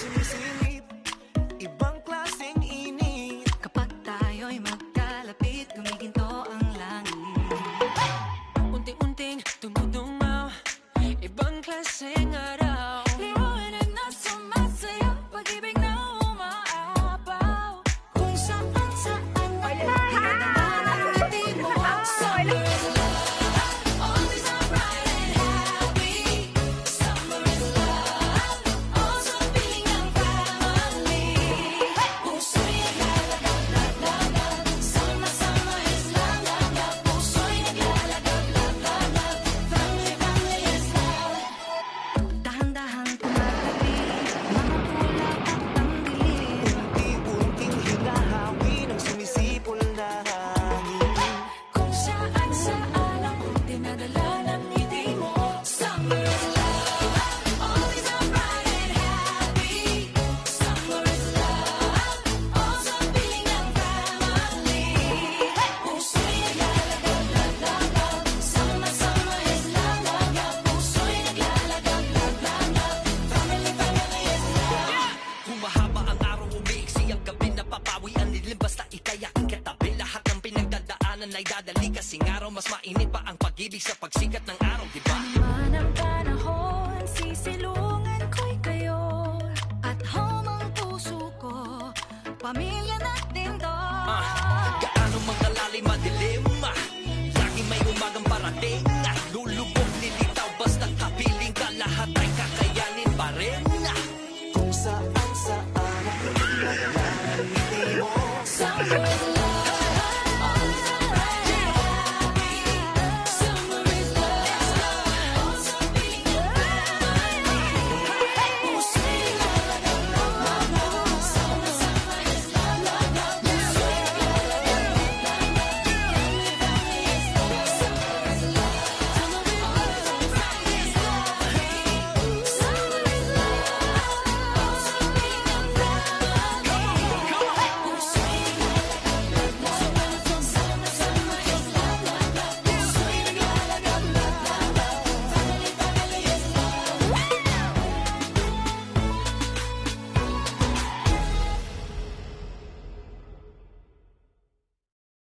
sumisilip, ibang klaseng init. Kapag tayo'y magkalapit, gumiginto ang langit. Unti-unting dumudungaw, ibang klaseng araw. Liwanag na sumasayaw, pag-ibig na umaapaw. Kung saan-saan dinadaan ang ngiti mo. Summer is love, always so bright and happy. Summer is love, also feeling ang family. Puso'y naglalagab, summer, summer is love, love, love. Puso'y naglalagab, love, love, love. Family, family is love. Dahan-dahang tumatabi, mga ulap at ang dilim. Unti-unting hinahawi ng sumisipol na hangin. Kung saan-saan ang dinadala ng ngiti mo. Summer is love, always so bright and happy. Summer is love, also feeling ang family. Puso'y naglalagab, love, love, love. Summer, summer is love, love, love. Puso'y naglalagab, love, love, love. Family, family is love. Kung mahaba ang araw, umiiksi ang gabi, napapawi ang dilim, basta ika'y aking katabi. Lahat ng pinagdadaanan ay dadali, kasing araw mas mainit pa ang pag-ibig sa pagsikat ng araw, diba? Man ang panahon, sisilungan ko'y kayo. At home ang puso ko, pamilya natin to. Gaano mang kalalim madilim, lagi may umagang parating. Lulubog, lilitaw, basta kapiling ka, lahat ay kakayanin pa rin. Kung saan-saan ang dinadala ng ngiti mo. Summer is